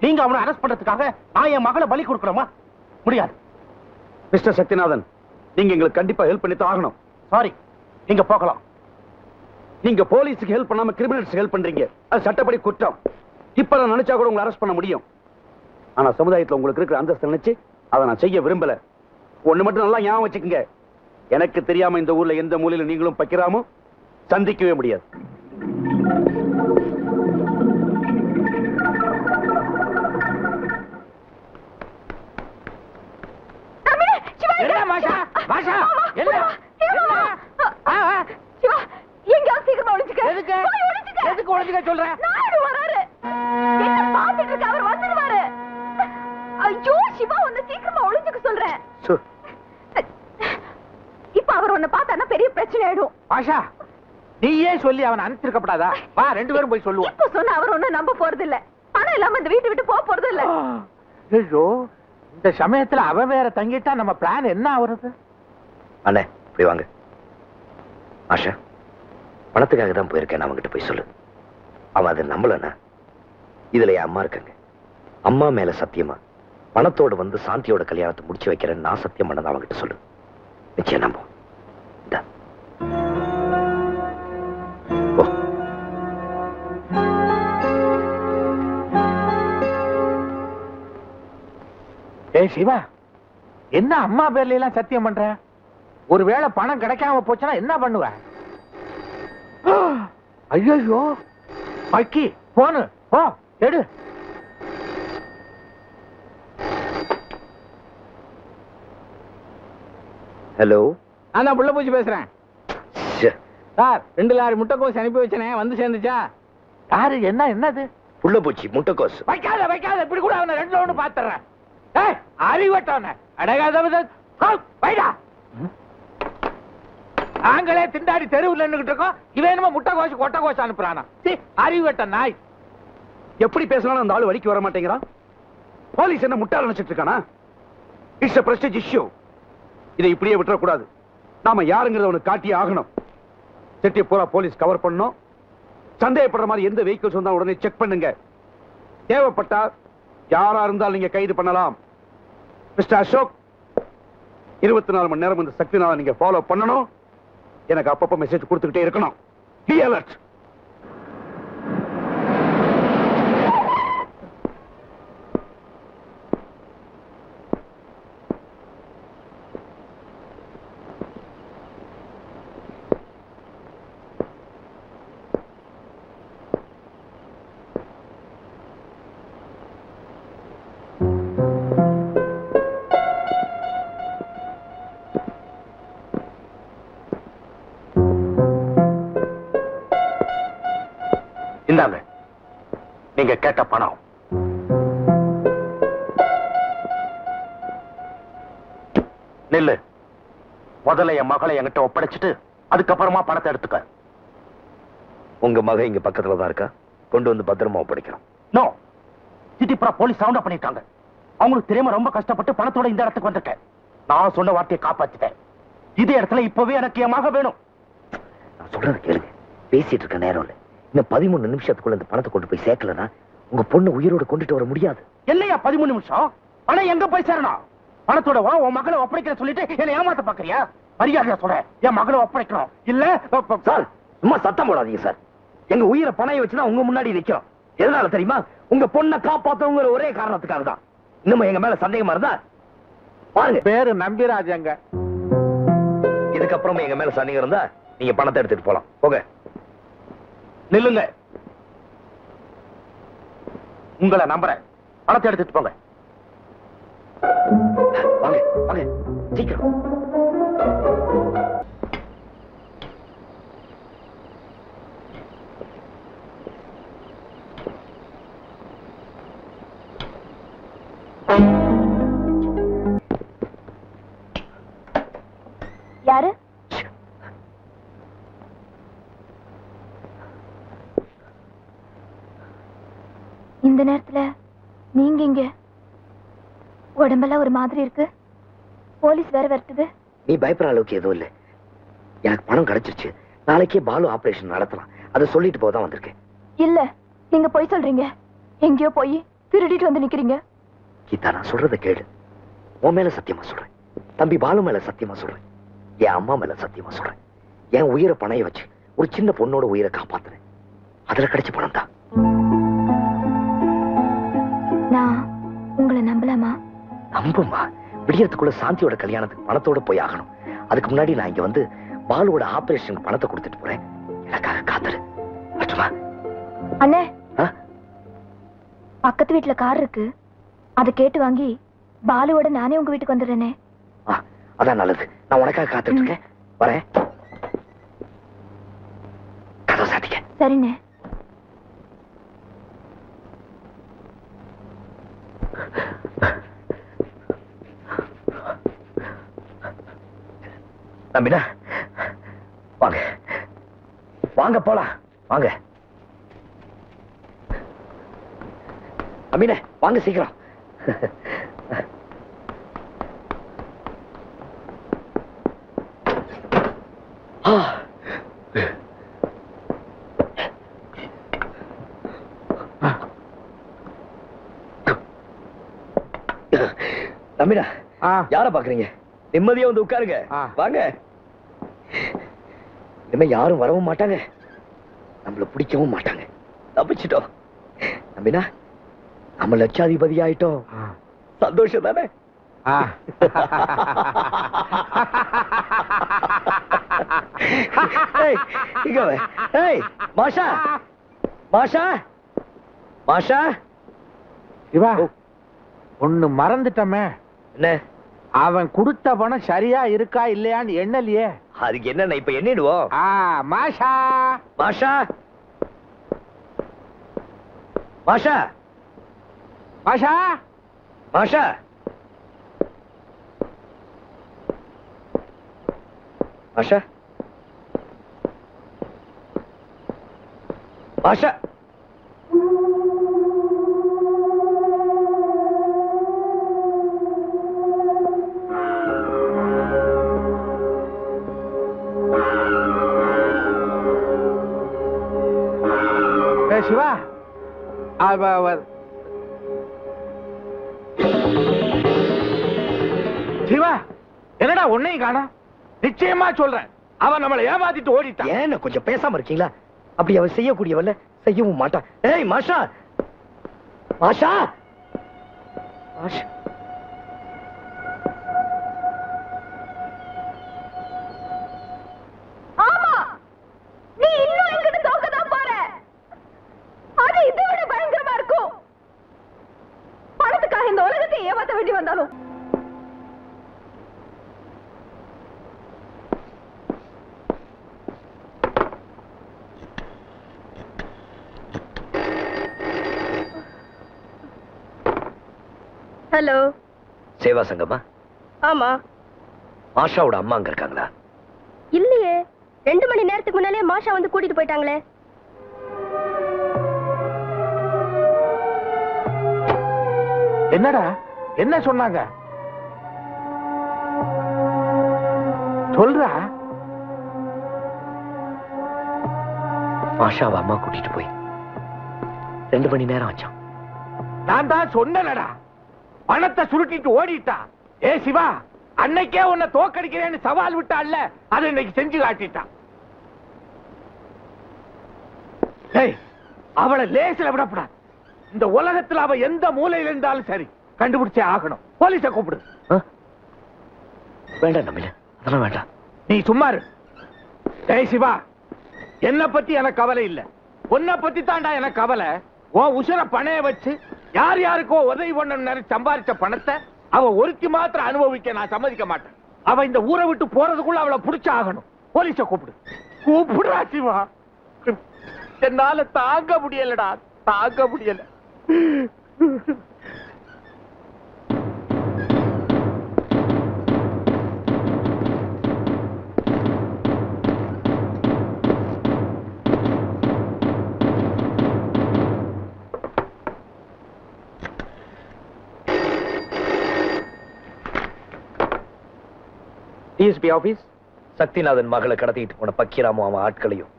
நீங்க அவனை அரெஸ்ட் பண்றதுக்காக நான் என் மகளை பலி கொடுக்கணுமா? முடியாது. மிஸ்டர் சக்திநாதன், நீங்க எங்களுக்கு கண்டிப்பா ஹெல்ப் பண்ணி தான் ஆகணும். சாரி, நீங்க போகலாம். நீங்க போலீஸுக்கு ஹெல்ப் பண்ணாம கிரிமினல்ஸ் ஹெல்ப் பண்றீங்க. அது சட்டப்படி குற்றம். இப்ப நான் நினைச்சா கூட உங்களை அரெஸ்ட் பண்ண முடியும். ஆனா சமுதாயத்துல உங்களுக்கு இருக்கிற அந்தஸ்து நினைச்சு அதை நான் செய்ய விரும்பல. ஒண்ணு மட்டும் நல்லா ஞாபகம் வச்சுக்கோங்க. எனக்கு தெரியாம இந்த ஊர்ல எந்த மூலையில நீங்களும் பக்கிராமும் சந்திக்கவே முடியாது. பெரிய பிரச்சனை ஆயிடும். ஆஷா, நீயே சொல்லி அவன் அனுப்பிச்சிருக்கப்படாதா? வா, 2 பேரும் போய் சொல்லுவோம். இப்ப சொன்ன அவர் ஒண்ணும் நம்ப போறது இல்ல. பணம் இல்லாம இந்த வீட்டை விட்டு போக போறது இல்ல. ஐயோ, இந்த சமயத்துல அவன் வேற தங்கிட்டா நம்ம பிளான் என்ன ஆகுறது? அண்ணே, போய் வாங்க. ஆஷா, பணத்துக்காக தான் போயிருக்கேன். அவன்கிட்ட போய் சொல்லு. அவன் அதை நம்பலண்ணா. இதுல என் அம்மா இருக்காங்க. அம்மா மேல சத்தியமா பணத்தோட வந்து சாந்தியோட கல்யாணத்தை முடிச்சு வைக்கிறேன் நான் சத்தியம் பண்ணது அவன்கிட்ட சொல்லு. நிச்சயம் நம்புவோம். ஏய் சிவா, என்ன அம்மா பேர்ல எல்லாம் சத்தியம் பண்ற? ஒருவேளை பணம் கிடைக்காம போச்சுன்னா என்ன பண்ணுவ? ஐயோ, பக்கி போனு போ, எடு. ஹலோ, நான் தான் புள்ள பூச்சி பேசுறேன் சார். 2 லாரி முட்டைக்கோஸ் அனுப்பி வச்சனே, வந்து சேர்ந்துச்சா? யாரு? என்னது? புள்ள பூச்சி முட்டைக்கோஸ். வைக்காத இப்படி கூட அவனை 2 ரவுண்டு பாத்துறேன். அறிவட்டான அடகாத வைடா. நாங்களே திண்டாடி தெருவில் நின்றுகிட்டு இருக்கோம், இவன் என்னமோ முட்டை கோஷம் கொட்டை கோஷம் அனுப்புறானா? அறிவட்ட நாய். எப்படி பேசலாம் அந்த ஆளு வழிக்கு வர மாட்டேங்கிறான். போலீஸ் என்ன முட்டாள் நினைச்சிட்டு இருக்கானா? It's a prestige issue. இதை இப்படியே விட்டுறக்கூடாது. நாம யாருங்கிறத அவனுக்கு காட்டியே ஆகணும். செட்டியை பூரா போலீஸ் கவர் பண்ணணும். சந்தேகப்படுற மாதிரி எந்த வெஹிக்கிள்ஸ் வந்தா உடனே செக் பண்ணுங்க. தேவைப்பட்டா யாரா இருந்தாலும் நீங்க கைது பண்ணலாம். மிஸ்டர் அசோக், 24 மணி நேரம் இந்த சக்தினால நீங்க ஃபாலோ பண்ணணும். எனக்கு அப்பப்ப மெசேஜ் கொடுத்துக்கிட்டே இருக்கணும். Be alert. இந்தாங்க நீங்க கேட்ட பணம். நில்லு. முதல்ல என் மகளை என்கிட்ட ஒப்படைச்சிட்டு அதுக்கப்புறமா பணத்தை எடுத்துக்க. உங்க மக இங்க பக்கத்துல தான் இருக்கா. கொண்டு வந்து பத்திரமா ஒப்படைக்கிறோம். நோ, சிட்டிப்புறா போலீஸ் சவுண்ட் அப் பண்ணிட்டாங்க. அவங்களுக்கு தெரியாம ரொம்ப கஷ்டப்பட்டு பணத்தோட இந்த இடத்துக்கு வந்திருக்கேன். நான் சொன்ன வார்த்தையை காப்பாத்திட்டேன். இதே இடத்துல இப்பவே எனக்கு என் மக வேணும். நான் சொல்றது கேளுங்க. பேசிட்டு இருக்க நேரம் இல்ல. இன்னும் 13 நிமிஷத்துக்குள்ள இந்த பணத்தை கொண்டு போய் சேர்க்கலன்னா உங்க பொண்ணு உயிரோட கொண்டுட்டு வர முடியாது. இல்லையா 13 நிமிஷம்? பணம் எங்க போய் சேரணும்? பணத்தோட வா உன் மகளை ஒப்படைக்கிற சொல்லிட்டு என்ன ஏமாத்த பாக்குறியா? மரியாதையா சொல்றேன், என் மகளை ஒப்படைக்கணும். இல்ல சார் சும்மா சத்தம் போடாதீங்க சார். எங்க உயிரை பணைய வச்சுதான் உங்க முன்னாடி நிக்கிறோம். எதனால தெரியுமா? உங்க பொண்ணை காப்பாத்தவங்கிற ஒரே காரணத்துக்காக தான். இன்னும் எங்க மேல சந்தேகமா இருந்தா பாருங்க. பேரு நம்பிராஜங்க. இதுக்கப்புறமா எங்க மேல சந்தேகம் இருந்தா நீங்க பணத்தை எடுத்துட்டு போலாம். போங்க. நில்லுங்க. உங்களை நம்புறேன். பணத்தை எடுத்துட்டு போங்க. வாங்க வாங்க சீக்கிரம். யாரு? இந்த நேரத்துல நீங்க இங்க? உடம்பெல்லாம் ஒரு மாதிரி இருக்கு. போலீஸ் வேற வருது. நீ பயப்படுற அளவுக்கு எதுவும் இல்ல. எனக்கு பணம் கிடைச்சிருச்சு. நாளைக்கே பாலு ஆபரேஷன் நடத்தலாம். அதை சொல்லிட்டு போதான் வந்திருக்கேன். இல்ல, நீங்க போய் சொல்றீங்க. எங்கேயோ போய் திருடிட்டு வந்து நிக்கிறீங்க. கீதா, நான் சொல்றத கேளு. உன் மேல சத்தியமா சொல்றேன். தம்பி பாலு மேல சத்தியமா சொல்றேன். என் அம்மா மேல சத்தியமா சொல்றேன். என் உயிரை பணைய வச்சு ஒரு சின்ன பொண்ணோட உயிரை காப்பாத்துறேன். அதுல கிடைச்ச பணம் தான். நான் உங்களை நம்பலாமா? நம்புமா. விடியறதுக்குள்ள சாந்தியோட கல்யாணத்துக்கு பணத்தோட போய் ஆகணும். அதுக்கு முன்னாடி நான் இங்க வந்து பாலுவோட ஆபரேஷனுக்கு பணத்தை கொடுத்துட்டு போறேன். எனக்காக காத்துரு. அண்ணே, பக்கத்து வீட்டுல கார் இருக்கு. அதை கேட்டு வாங்கி பாலுவோட நானே உங்க வீட்டுக்கு வந்துடுறேனே. அதான் நல்லது. நான் உனக்காக காத்துட்டு இருக்கேன். வரேன். கதவை சாத்திக்க. சரிண்ணே. நம்பினா வாங்க வாங்க போலாம். வாங்க அமீனே, வாங்க சீக்கிரம். நம்பினா, யார பாக்குறீங்க? நிம்மதியா வந்து உட்காருங்க. வாங்க. இனிமே யாரும் வரவும் மாட்டாங்க, நம்மள பிடிக்கவும் மாட்டாங்க. தப்பிச்சிட்டோம். நம்பினா, நம்ம லட்சாதிபதி ஆயிட்டோம். சந்தோஷம் தானே? மாஷா, மாஷா, மாஷா. இவா ஒண்ணு மறந்துட்டமே. என்ன? அவன் கொடுத்த பணம் சரியா இருக்கா இல்லையான்னு எண்ணலையே. அதுக்கு என்ன, இப்ப எண்ணிடுவோம். மாஷா, மாஷா, மாஷா, மாஷா, மாஷா. ஆஷா ஆஷா சிவா சிவா என்னடா உன்னையும் காணோம். நிச்சயமா சொல்றேன், அவன் நம்மளை ஏமாத்திட்டு ஓடிட்டான். ஏன் கொஞ்சம் பேசாம இருக்கீங்களா? அப்படி அவன் செய்யக்கூடியவல்ல, செய்யவும் மாட்டான். ஏய் மாஷா, மாஷா, மாஷா. ஆமா, நீ இன்னும் எங்கிட்ட தோக்கதான் போற. அது இதை விட பயங்கரமா இருக்கும். பணத்துக்காக இந்த உலகத்தை ஏமாத்த வேண்டி வந்தாலும். ஹலோ, சேவா சங்கமா? ஆமா. மாஷாவோட அம்மா அங்க இருக்காங்களா? இல்லையே, 2 மணி நேரத்துக்கு முன்னாலே மாஷா வந்து கூட்டிட்டு போயிட்டாங்களே. என்னடா, என்ன சொன்னாங்க சொல்றா? மாஷாவை அம்மா கூட்டிட்டு போய் 2 மணி நேரம் ஆச்சான். நான் தான் சொன்னேனடா, பணத்தை சுருட்டிட்டு ஓடிட்டா. ஏ சிவா, அன்னைக்கே உன்னை தோக்கடிக்கிறேன்னு சவால் விட்டான்ல, அதை இன்னைக்கு செஞ்சு காட்டிட்டான். ஏய், அவளை லேசில விடப்படாது. இந்த உலகத்துல அவ எந்த மூலையில இருந்தாலும் சரி, கண்டுபிடிச்சே ஆகணும். போலீஸை கூப்பிடு. வேண்டாம் நம்பில, அதெல்லாம் வேண்டாம். நீ சும்மா இரு. ஏய் சிவா, என்ன பத்தி எனக்கு கவலை இல்ல, உன்னை பத்தி தாண்டா எனக்கு கவலை. உன் உசுர பணைய வச்சு யார் யாருக்கோ உதவி பண்ண சம்பாதிச்ச பணத்தை அவ ஒருத்தி மாத்திரம் அனுபவிக்க நான் சம்மதிக்க மாட்டேன். அவ இந்த ஊரை விட்டு போறதுக்குள்ள அவளை புடிச்சு ஆகணும். போலீஸை கூப்பிடு. கூப்பிடுறா சிவா, என்னால தாங்க முடியலடா, தாங்க முடியல. DSP office. சக்திநாதன் மகளை கடத்திட்டு போன பக்கீராமும் அவன் ஆட்களையும்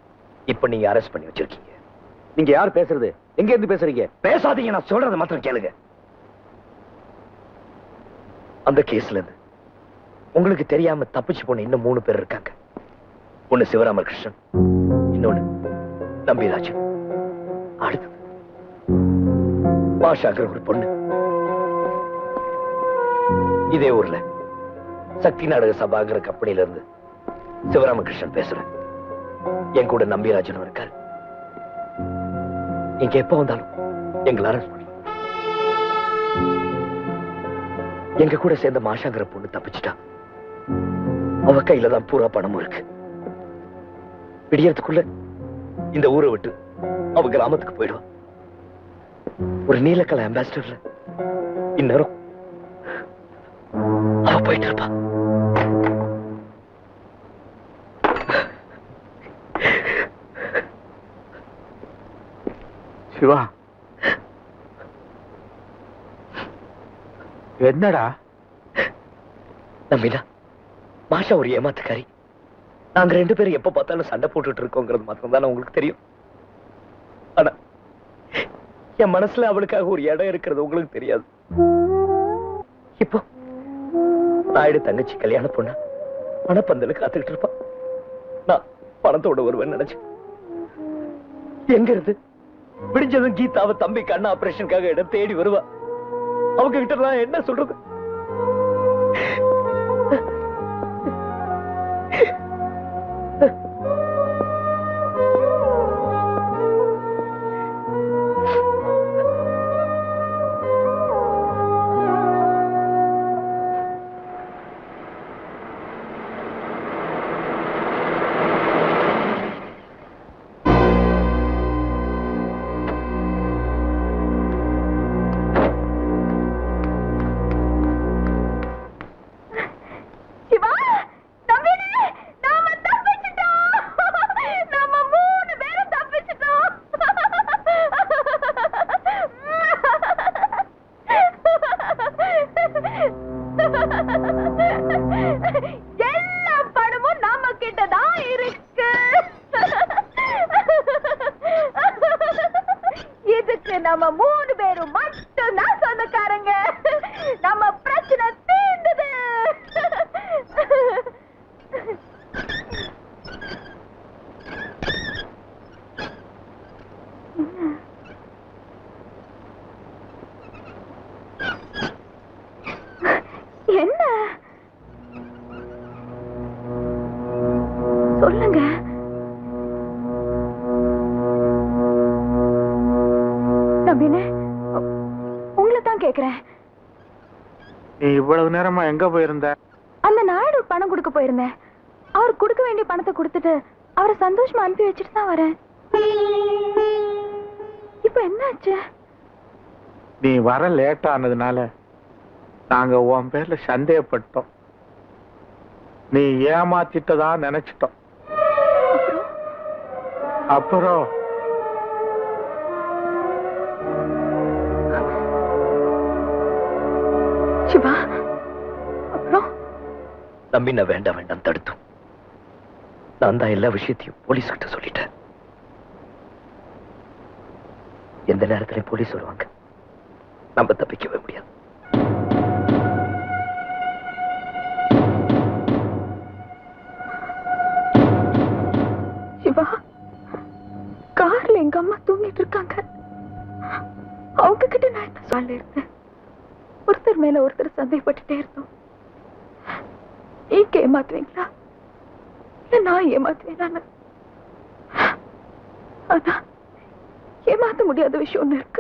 இப்ப நீங்க அரெஸ்ட் பண்ணி வச்சிருக்கீங்க. நீங்க யார் பேசுறது? எங்க இருந்து பேசுறீங்க? பேசாதீங்க, நான் சொல்றதை மாத்திரம் கேளுங்க. அந்த கேஸ்ல இருந்து உங்களுக்கு தெரியாம தப்பிச்சு போன இன்னும் 3 பேர் இருக்காங்க. ஒண்ணு சிவராமகிருஷ்ணன், இன்னொன்னு நம்பிராஜ், அடுத்தது மாஷாங்கிற ஒரு பொண்ணு. இதே ஊர்ல சக்தி நாடக சபாங்கிற கம்பெனில இருந்து சிவராமகிருஷ்ணன் பேசுறேன். என் கூட நம்பிராஜனும் இருக்காரு. நீங்க எப்ப வந்தாலும் எங்களை அரெஸ்ட் பண்ணலாம். எங்க கூட சேர்ந்த மாஷாங்கிற பொண்ணு தப்பிச்சுட்டா. அவ கையில தான் பூரா பணமும் இருக்கு. விடியறதுக்குள்ள இந்த ஊரை விட்டு அவ கிராமத்துக்கு போயிடுவா. ஒரு நீலக்கலை அம்பாசிடர்ல இந்நேரம் அவ போயிட்டு இருப்பா. சிவா, என்னடா? நம்பினா மாஷா ஒரு ஏமாத்துக்காரி. நாங்க 2 பேரும் எப்ப பார்த்தாலும் சண்டை போட்டுட்டு இருக்கோங்கிறது மாத்திரம் தான் உங்களுக்கு தெரியும். ஆனா என் மனசுல அவளுக்காக ஒரு இடம் இருக்கிறது உங்களுக்கு தெரியாது. இப்போ நாயுடு தங்கச்சி கல்யாண பொண்ணா பணப்பந்தல காத்துக்கிட்டு இருப்பா. நான் பணத்தோட வருவேன் நினைச்சு எங்க இருந்து விடிஞ்சதும் கீதாவை தம்பி கண்ண ஆபரேஷனுக்காக இடம் தேடி வருவா. அவங்க கிட்ட நான் என்ன சொல்றது? நம்ம 3 பேரும் மட்டும் தான் சொந்தக்காரங்க. நம்ம பிரச்சனை தீர்ந்தது. என்ன சொல்லுங்க. நம்பினே, உங்களை தான் கேக்குறேன். நீ இவ்வளவு நேரமா எங்க போயிருந்த? அந்த நாயுடு பணம் கொடுக்க போயிருந்தேன். அவர் கொடுக்க வேண்டிய பணத்தை கொடுத்துட்டு அவரை சந்தோஷமா அனுப்பி வச்சுட்டு தான் வரேன். இப்ப என்னாச்சு? நீ வர லேட் ஆனதுனால நாங்க உன் பேர்ல சந்தேகப்பட்டோம். நீ ஏமாத்திட்டதா நினைச்சிட்டோம். அப்புறம் சிவா, அப்புறம் நம்பி நான் வேண்டாம் வேண்டாம் தடுத்தோம். நான் தான் எல்லா விஷயத்தையும் போலீஸ் கிட்ட சொல்லிட்டேன். எந்த நேரத்திலையும் போலீஸ் வருவாங்க, நம்ம தப்பிக்கவே முடியாது. சிவா, கார்ல எங்க அம்மா தூங்கிட்டு இருக்காங்க. அவங்க கிட்ட நான் என்ன சொல்ல இருந்தேன்? ஒருத்தர் மேல ஒருத்தர் சந்தேகப்பட்டுட்டே இருந்தோம். நீங்க ஏமாத்துவீங்களா இல்ல நான் ஏமாத்துவேன்? ஆனா ஏமாத்த முடியாத விஷயம் ஒண்ணு இருக்கு.